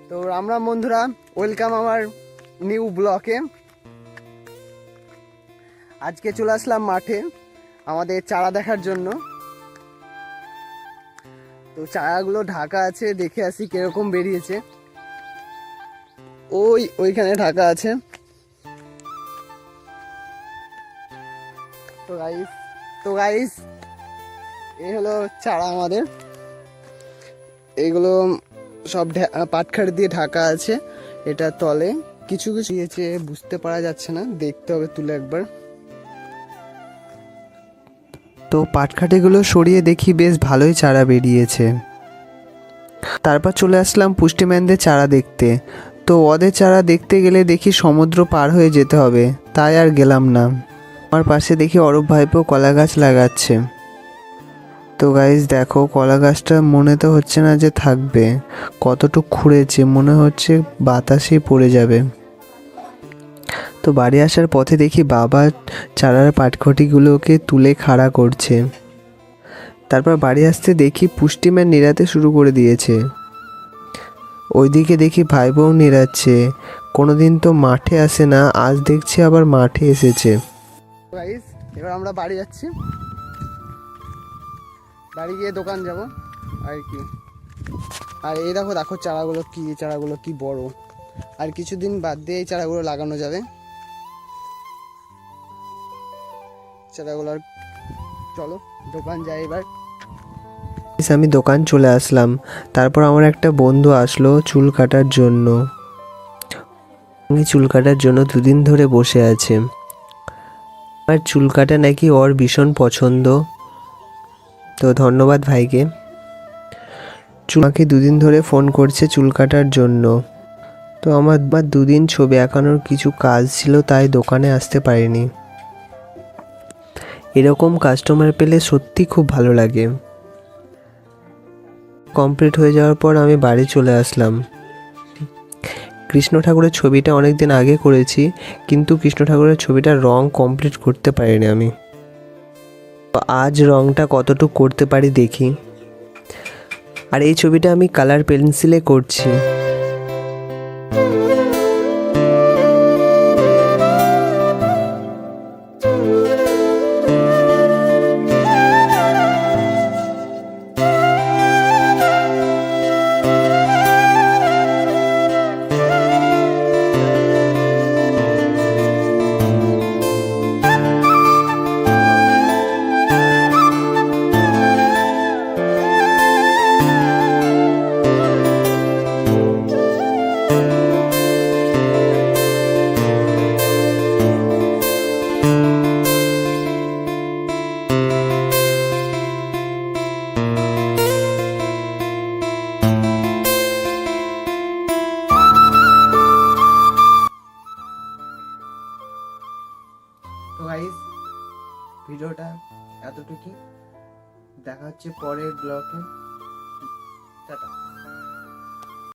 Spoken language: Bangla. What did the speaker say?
তো রাম রাম বন্ধুরা, ওয়েলকাম আমার নিউ ব্লকে। আজকে চলে আসলাম মাঠে আমাদের চারা দেখার জন্য। তো চারাগুলো ঢাকা আছে, দেখে আসি কিরকম বেরিয়েছে। ওইখানে ঢাকা আছে। তো গাইস এই হলো চারা আমাদের। এইগুলো সব পাটখাড়ি দিয়ে ঢাকা আছে। এটা তলে কিছু কিছু দিয়েছে, বুঝতে পারা যাচ্ছে না, দেখতে হবে তুলে একবার। তো পাটখাটিগুলো সরিয়ে দেখি বেশ ভালোই চারা বেরিয়েছে। তারপর চলে আসলাম পুষ্টিম্যানদের চারা দেখতে। তো ওদের চারা দেখতে গেলে দেখি সমুদ্র পার হয়ে যেতে হবে, তাই আর গেলাম না। আমার পাশে দেখি অরূপ ভাইপো কলা গাছ লাগাচ্ছে। তো গাইস দেখো, কলা গাছটা মনে তো হচ্ছে না যে থাকবে, কতটুক খুঁড়েছে, মনে হচ্ছে বাতাসে পড়ে যাবে। তো বাড়ি আসার পথে দেখি বাবা চারার পাটখটিগুলোকে তুলে খাড়া করছে। তারপর বাড়ি আসতে দেখি পুষ্টিম্যান নিড়াতে শুরু করে দিয়েছে। ওইদিকে দেখি ভাই বোন নিড়াচ্ছে। কোনোদিন তো মাঠে আসে না, আজ দেখছি আবার মাঠে এসেছে। গাইস এবার আমরা বাড়ি যাচ্ছি, বাড়ি গিয়ে দোকান যাব আর কি। আর এই দেখো দেখো চারাগুলো কি বড়। আর কিছুদিন বাদ দিয়ে এই চারাগুলো লাগানো যাবে। চারাগুলো আর চলো দোকান যাই এবার। আমি দোকান চলে আসলাম। তারপর আমার একটা বন্ধু আসলো চুল কাটার জন্য। চুল কাটার জন্য দুদিন ধরে বসে আছে। আর চুল কাটা নাকি ওর ভীষণ পছন্দ। তো ধন্যবাদ ভাইকে। আমাকে দুদিন ধরে ফোন করছে চুল কাটার জন্য। তো আমার দুদিন ছবি আঁকানোর কিছু কাজ ছিল, তাই দোকানে আসতে পারিনি। এরকম কাস্টমার পেলে সত্যি খুব ভালো লাগে। কমপ্লিট হয়ে যাওয়ার পর আমি বাড়ি চলে আসলাম। কৃষ্ণ ঠাকুরের ছবিটা অনেকদিন আগে করেছি, কিন্তু কৃষ্ণ ঠাকুরের ছবিটার রং কমপ্লিট করতে পারিনি আমি। আজ রংটা কতটুকু করতে পারি দেখি। আর এই ছবিটা আমি কালার পেন্সিলে করছি। তো গাইস ভিডিওটা এতটুকুই, দেখা হচ্ছে পরের ব্লগে। টাটা।